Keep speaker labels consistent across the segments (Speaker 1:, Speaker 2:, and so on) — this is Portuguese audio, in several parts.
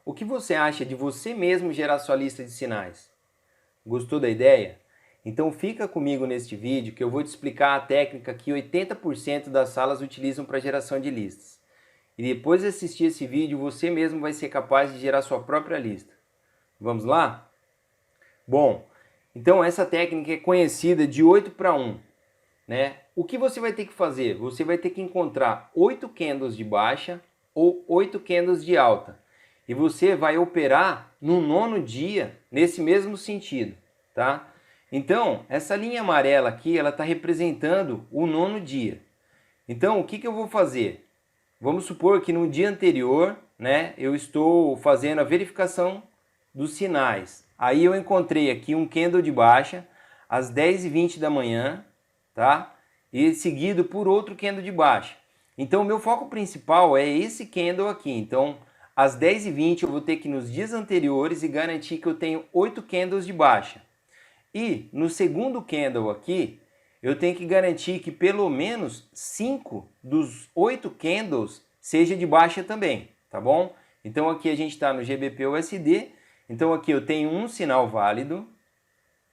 Speaker 1: o que você acha de você mesmo gerar sua lista de sinais? Gostou da ideia? Então fica comigo neste vídeo que eu vou te explicar a técnica que 80% das salas utilizam para geração de listas. E depois de assistir esse vídeo, você mesmo vai ser capaz de gerar sua própria lista. Vamos lá? Bom, então essa técnica é conhecida de 8 para 1. Né? O que você vai ter que fazer? Você vai ter que encontrar 8 candles de baixa ou 8 candles de alta. E você vai operar no 9º dia nesse mesmo sentido, tá? Então, essa linha amarela aqui, ela está representando o 9º dia. Então, o que eu vou fazer? Vamos supor que no dia anterior, né, eu estou fazendo a verificação dos sinais. Aí eu encontrei aqui um candle de baixa às 10h20 da manhã, tá? E seguido por outro candle de baixa. Então o meu foco principal é esse candle aqui. Então às 10h20 eu vou ter que ir nos dias anteriores e garantir que eu tenho 8 candles de baixa. E no segundo candle aqui, eu tenho que garantir que pelo menos 5 dos 8 candles seja de baixa também, tá bom? Então aqui a gente está no GBP/USD, então aqui eu tenho um sinal válido,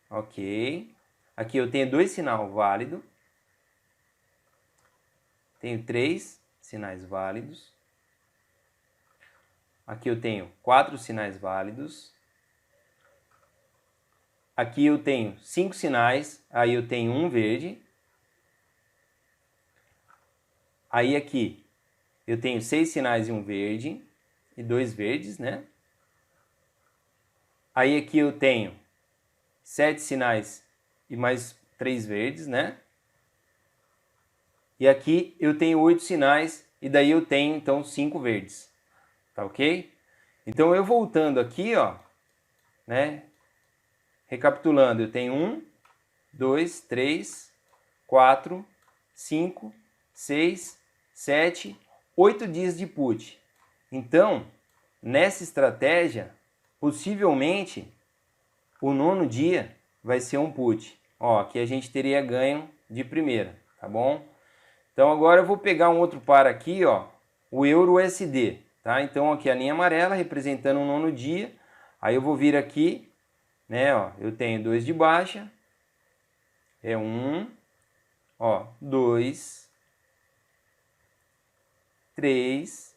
Speaker 1: ok? Aqui eu tenho 2 sinais válidos, tenho 3 sinais válidos, aqui eu tenho 4 sinais válidos, aqui eu tenho 5 sinais, aí eu tenho um verde, aí aqui eu tenho 6 sinais e um verde, e 2 verdes, né? Aí aqui eu tenho 7 sinais e mais 3 verdes, né? E aqui eu tenho 8 sinais e daí eu tenho então 5 verdes, tá ok? Então eu voltando aqui, ó, né? Recapitulando, eu tenho 1, 2, 3, 4, 5, 6, 7, 8 dias de put. Então, nessa estratégia, possivelmente, o 9º dia vai ser um put. Ó, aqui a gente teria ganho de primeira, tá bom? Então agora eu vou pegar um outro par aqui, ó, o euro-USD, tá? Então aqui a linha amarela representando o 9º dia. Aí eu vou vir aqui, né, ó, eu tenho 2 de baixa, é 1, ó, 2, 3,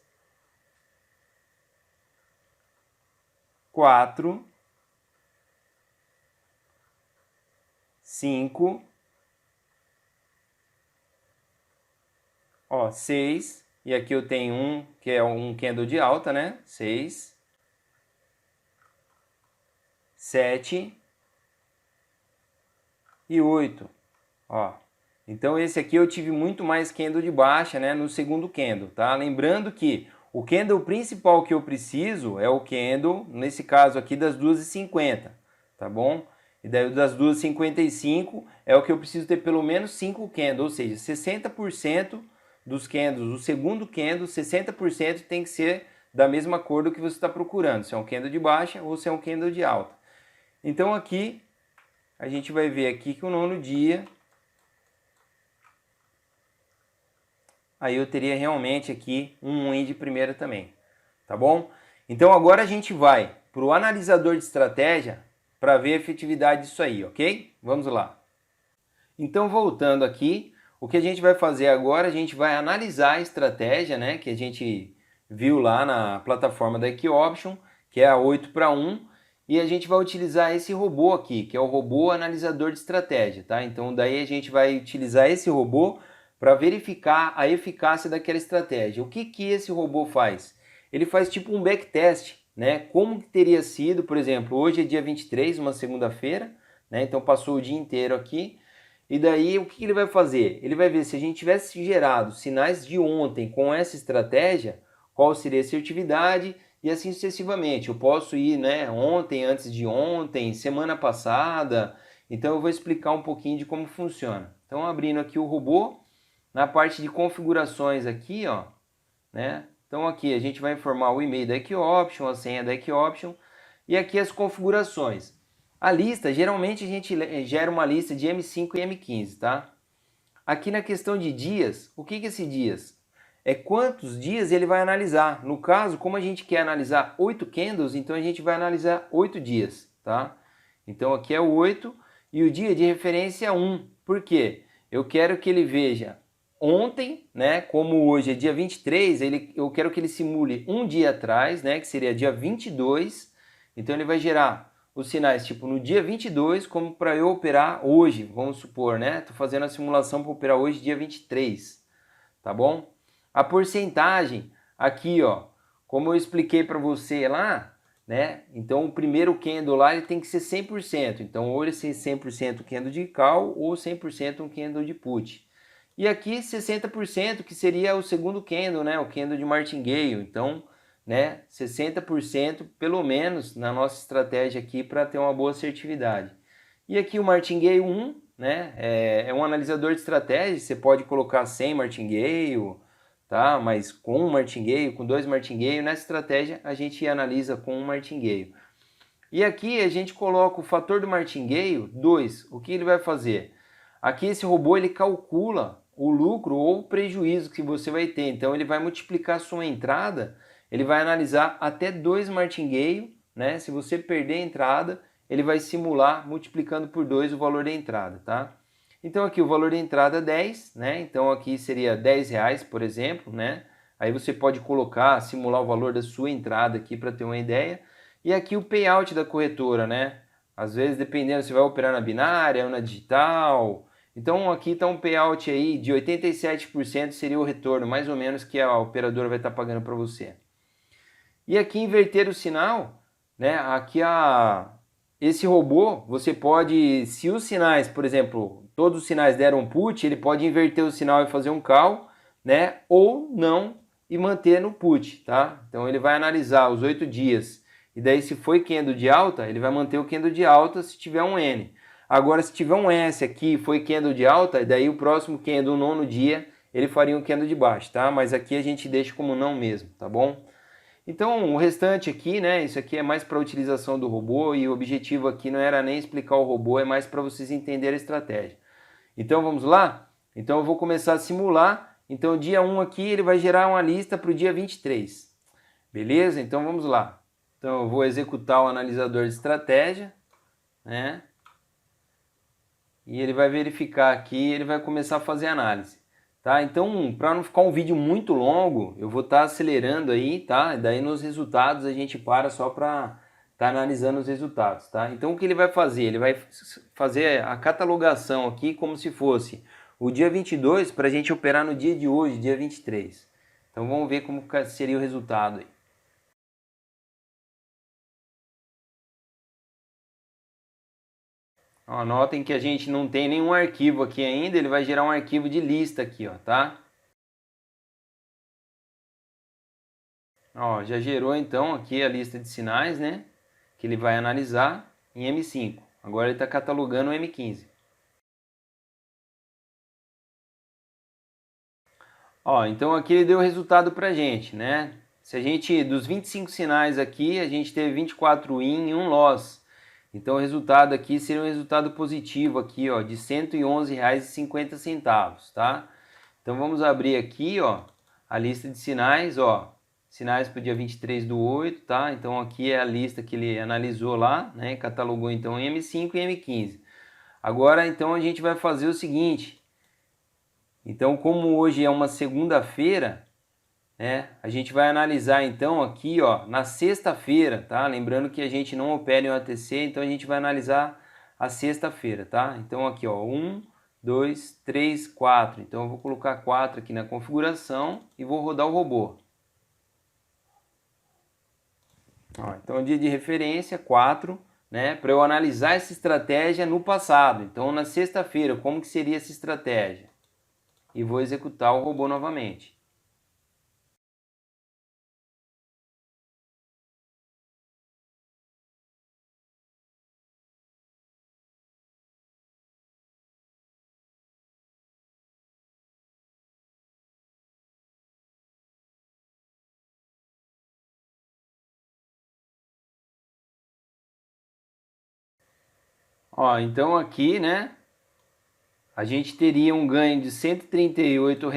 Speaker 1: 4, 5, ó, 6, e aqui eu tenho um que é um candle de alta, né? 6, 7 e 8, ó. Então esse aqui eu tive muito mais candle de baixa, né, no segundo candle, tá? Lembrando que o candle principal que eu preciso é o candle, nesse caso aqui, das 2h50, tá bom? E daí o das 2h55 é o que eu preciso ter pelo menos 5 candles, ou seja, 60% dos candles, o segundo candle, 60% tem que ser da mesma cor do que você está procurando, se é um candle de baixa ou se é um candle de alta. Então aqui, a gente vai ver aqui que o 9º dia, aí eu teria realmente aqui um win de primeira também, tá bom? Então agora a gente vai para o analisador de estratégia para ver a efetividade disso aí, ok? Vamos lá. Então voltando aqui, o que a gente vai fazer agora, a gente vai analisar a estratégia, né, que a gente viu lá na plataforma da Equioption, que é a 8 para 1, e a gente vai utilizar esse robô aqui, que é o robô analisador de estratégia, tá? Então daí a gente vai utilizar esse robô para verificar a eficácia daquela estratégia. O que esse robô faz? Ele faz tipo um backtest, né? Como que teria sido, por exemplo, hoje é dia 23, uma segunda-feira, né? Então passou o dia inteiro aqui. E daí o que ele vai fazer? Ele vai ver se a gente tivesse gerado sinais de ontem com essa estratégia, qual seria a assertividade e assim sucessivamente. Eu posso ir, né, ontem, antes de ontem, semana passada. Então eu vou explicar um pouquinho de como funciona. Então abrindo aqui o robô, na parte de configurações aqui, ó, né? Então aqui a gente vai informar o e-mail da Equioption, a senha da Equioption e aqui as configurações. A lista, geralmente a gente gera uma lista de M5 e M15, tá? Aqui na questão de dias, o que é esse dias? é quantos dias ele vai analisar. No caso, como a gente quer analisar 8 candles, então a gente vai analisar 8 dias, tá? Então aqui é o 8 e o dia de referência é 1. Por quê? Eu quero que ele veja ontem, né? Como hoje é dia 23, eu quero que ele simule um dia atrás, né? Que seria dia 22. Então ele vai gerar os sinais tipo no dia 22, como para eu operar hoje, vamos supor, né? Tô fazendo a simulação para operar hoje, dia 23, tá bom? A porcentagem aqui, ó, como eu expliquei para você lá, né? Então o primeiro candle lá ele tem que ser 100%. Então ou ele ser 100% candle de call ou 100% um candle de put. E aqui 60% que seria o segundo candle, né? O candle de martingale. Então, né, 60% pelo menos na nossa estratégia aqui para ter uma boa assertividade. E aqui o martingale 1, né? É um analisador de estratégia, você pode colocar 100 martingale, tá? Mas com um martingale, com 2 martingale, nessa estratégia a gente analisa com um martingale. E aqui a gente coloca o fator do martingale 2. O que ele vai fazer? Aqui esse robô ele calcula o lucro ou o prejuízo que você vai ter. Então ele vai multiplicar a sua entrada, ele vai analisar até 2 martingale, né? Se você perder a entrada, ele vai simular multiplicando por 2 o valor da entrada, tá? Então aqui o valor da entrada é 10, né? Então aqui seria 10 reais, por exemplo, né? Aí você pode colocar, simular o valor da sua entrada aqui para ter uma ideia. E aqui o payout da corretora, né? Às vezes, dependendo se vai operar na binária ou na digital. Então aqui está um payout aí de 87% seria o retorno, mais ou menos, que a operadora vai estar pagando para você. E aqui inverter o sinal, né? Aqui esse robô, você pode, se os sinais, por exemplo, todos os sinais deram put, ele pode inverter o sinal e fazer um call, né? Ou não e manter no put, tá? Então ele vai analisar os 8 dias. E daí se foi candle de alta, ele vai manter o candle de alta se tiver um N. Agora se tiver um S aqui e foi candle de alta, e daí o próximo candle, o nono dia, ele faria um candle de baixo, tá? Mas aqui a gente deixa como não mesmo, tá bom? Então, o restante aqui, né, isso aqui é mais para a utilização do robô e o objetivo aqui não era nem explicar o robô, é mais para vocês entenderem a estratégia. Então, vamos lá? Então, eu vou começar a simular. Então, dia 1 aqui, ele vai gerar uma lista para o dia 23. Beleza? Então, vamos lá. Então, eu vou executar o analisador de estratégia, né? E ele vai verificar aqui, ele vai começar a fazer análise. Tá? Então, para não ficar um vídeo muito longo, eu vou estar acelerando aí, tá? Daí nos resultados a gente para só para estar analisando os resultados, tá? Então, o que ele vai fazer? Ele vai fazer a catalogação aqui como se fosse o dia 22 para a gente operar no dia de hoje, dia 23. Então, vamos ver como seria o resultado aí. Ó, notem que a gente não tem nenhum arquivo aqui ainda, ele vai gerar um arquivo de lista aqui, ó, tá? Ó, já gerou então aqui a lista de sinais, né? Que ele vai analisar em M5. Agora ele está catalogando o M15. Ó, então aqui ele deu o resultado para a gente, né? Se a gente, dos 25 sinais aqui, a gente teve 24 win e um loss. Então o resultado aqui seria um resultado positivo aqui, ó, de R$ 111,50, tá? Então vamos abrir aqui, ó, a lista de sinais, ó. Sinais para o dia 23/8, tá? Então aqui é a lista que ele analisou lá, né? Catalogou então em M5 e M15. Agora então a gente vai fazer o seguinte. Então, como hoje é uma segunda-feira, né? A gente vai analisar então aqui, ó, na sexta-feira, tá? Lembrando que a gente não opera em OTC, então a gente vai analisar a sexta-feira, tá? Então aqui, ó, 1, 2, 3, 4. Então eu vou colocar 4 aqui na configuração e vou rodar o robô. Ó, então dia de referência 4, né? Para eu analisar essa estratégia no passado. Então na sexta-feira, como que seria essa estratégia? E vou executar o robô novamente. Ó, então aqui, né? a gente teria um ganho de R$ 138,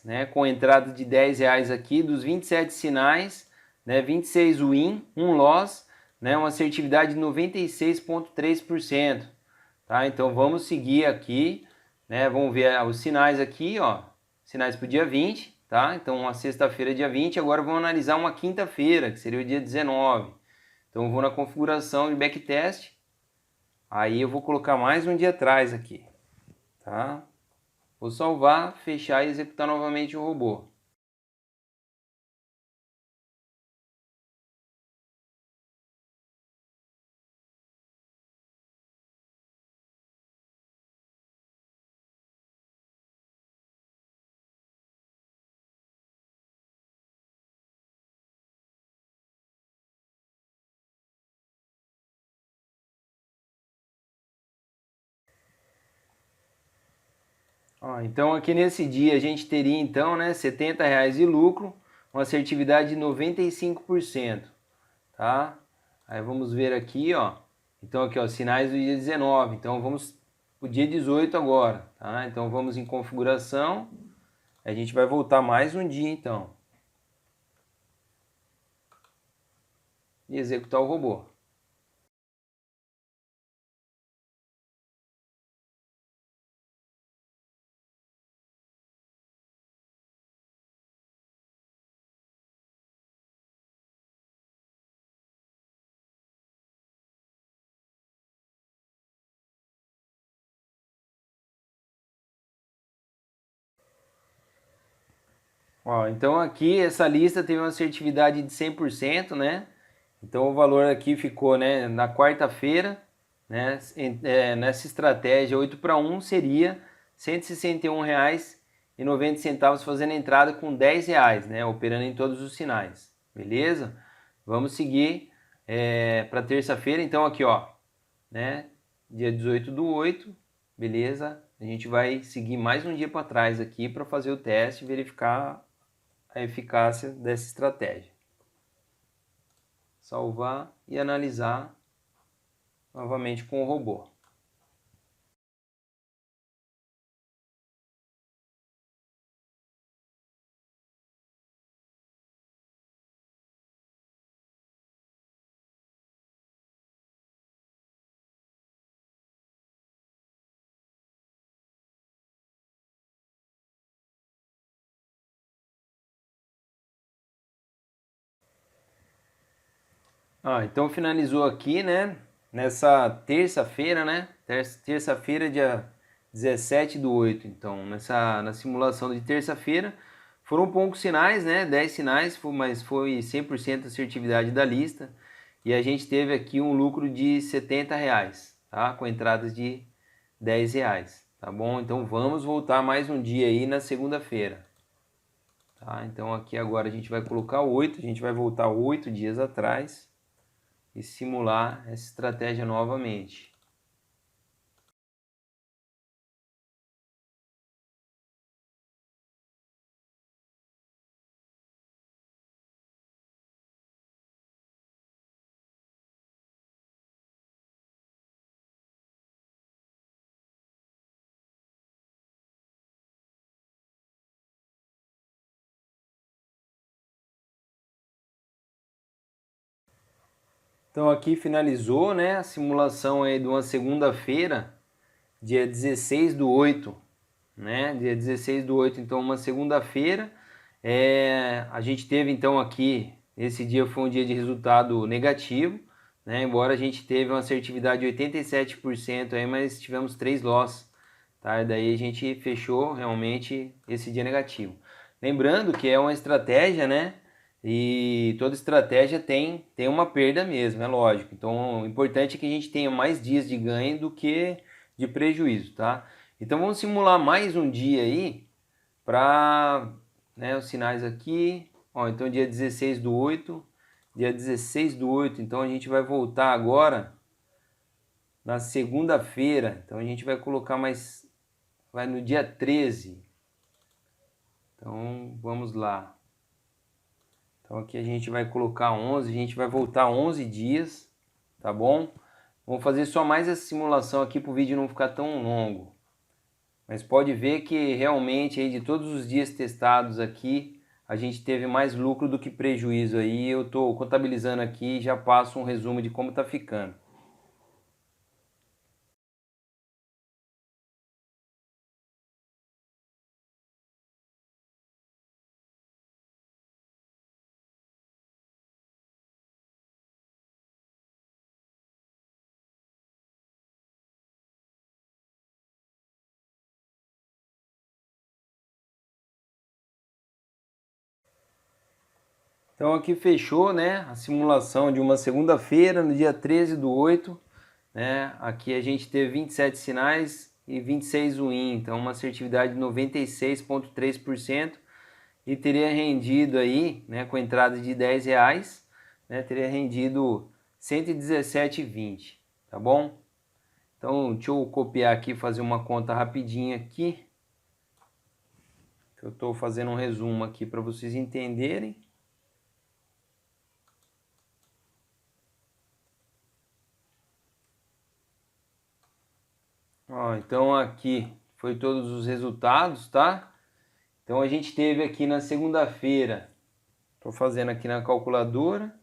Speaker 1: né, com entrada de R$ 10 aqui, dos 27 sinais, né, 26 win, 1 loss, né, uma assertividade de 96,3%. Tá? Então vamos seguir aqui, né, vamos ver os sinais aqui, ó, sinais para o dia 20, tá? Então uma sexta-feira, dia 20, agora vamos analisar uma quinta-feira, que seria o dia 19. Então eu vou na configuração de backtest, aí eu vou colocar mais um dia atrás aqui. Tá? Vou salvar, fechar e executar novamente o robô. Ó, então aqui nesse dia a gente teria então, né, R$ 70 de lucro, uma assertividade de 95%, tá? Aí vamos ver aqui, ó. Então aqui, ó, sinais do dia 19. Então vamos o dia 18 agora, tá? Então vamos em configuração. A gente vai voltar mais um dia então. E executar o robô. Ó, então aqui essa lista teve uma assertividade de 100%, né? Então o valor aqui ficou, né, na quarta-feira, né, nessa estratégia 8-1 seria R$ 161,90 fazendo entrada com R$ 10, né, operando em todos os sinais. Beleza? Vamos seguir para terça-feira, então aqui, ó, né, dia 18/8, beleza? A gente vai seguir mais um dia para trás aqui para fazer o teste e verificar a eficácia dessa estratégia. Salvar e analisar novamente com o robô. Então finalizou aqui, né? Nessa terça-feira, né? Terça-feira, dia 17/8. Então, na simulação de terça-feira, foram poucos sinais, né? 10 sinais, mas foi 100% assertividade da lista. E a gente teve aqui um lucro de R$ 70, tá? Com entradas de R$ 10, tá bom? Então vamos voltar mais um dia aí na segunda-feira. Tá? Então aqui agora a gente vai colocar 8, a gente vai voltar 8 dias atrás e simular essa estratégia novamente. Então aqui finalizou, né, a simulação aí de uma segunda-feira, dia 16/8, né, dia 16/8, então uma segunda-feira. A gente teve então aqui, esse dia foi um dia de resultado negativo, né, embora a gente teve uma assertividade de 87% aí, mas tivemos 3 loss, tá? E daí a gente fechou realmente esse dia negativo. Lembrando que é uma estratégia, né? E toda estratégia tem uma perda mesmo, é lógico. Então, o importante é que a gente tenha mais dias de ganho do que de prejuízo, tá? Então, vamos simular mais um dia aí para, né, os sinais aqui. Ó, então, dia 16/8, dia 16/8. Então, a gente vai voltar agora na segunda-feira. Então, a gente vai colocar mais, vai no dia 13. Então, vamos lá. Então aqui a gente vai colocar 11, a gente vai voltar 11 dias, tá bom? Vamos fazer só mais essa simulação aqui para o vídeo não ficar tão longo. Mas pode ver que realmente aí de todos os dias testados aqui, a gente teve mais lucro do que prejuízo aí. Eu estou contabilizando aqui e já passo um resumo de como está ficando. Então aqui fechou, né, a simulação de uma segunda-feira, no dia 13/8, né? Aqui a gente teve 27 sinais e 26 win, então uma assertividade de 96,3% e teria rendido aí, né, com entrada de R$10, né, teria rendido 117,20, tá bom? Então, deixa eu copiar aqui, fazer uma conta rapidinha aqui, que eu estou fazendo um resumo aqui para vocês entenderem. Ó, então aqui foi todos os resultados, tá? Então a gente teve aqui na segunda-feira, estou fazendo aqui na calculadora,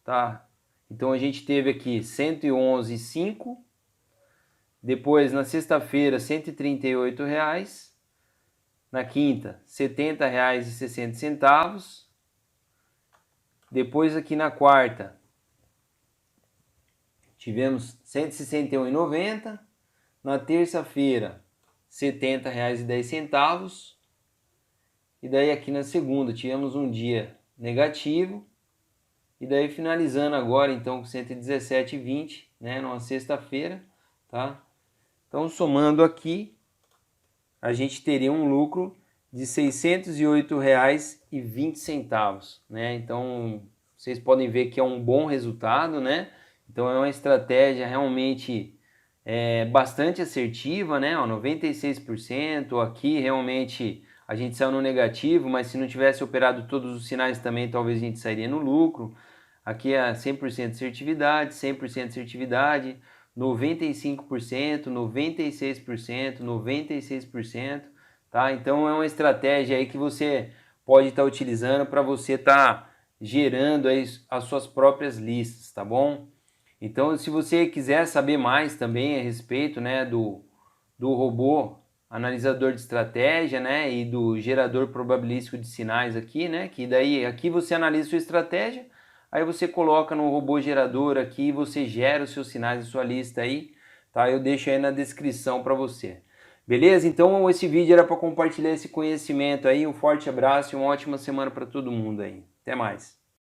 Speaker 1: tá? Então a gente teve aqui 111,5. Depois na sexta-feira, R$138. Na quinta, R$70,60. Depois aqui na quarta, tivemos R$161,90. Na terça-feira, R$70,10. E daí aqui na segunda, tivemos um dia negativo. E daí finalizando agora então com 117,20, né, numa sexta-feira, tá? Então somando aqui, a gente teria um lucro de R$608,20, né? Então vocês podem ver que é um bom resultado, né? Então é uma estratégia realmente bastante assertiva, né? Ó, 96%, aqui realmente a gente saiu no negativo, mas se não tivesse operado todos os sinais também, talvez a gente sairia no lucro. Aqui é 100% de assertividade, 100% de assertividade, 95%, 96%, 96%, tá? Então é uma estratégia aí que você pode estar utilizando para você estar gerando aí as suas próprias listas, tá bom? Então, se você quiser saber mais também a respeito, né, do robô analisador de estratégia, né, e do gerador probabilístico de sinais aqui, né, que daí aqui você analisa sua estratégia, aí você coloca no robô gerador aqui e você gera os seus sinais, a sua lista aí, tá? Eu deixo aí na descrição para você. Beleza? Então esse vídeo era para compartilhar esse conhecimento aí. Um forte abraço e uma ótima semana para todo mundo aí. Até mais.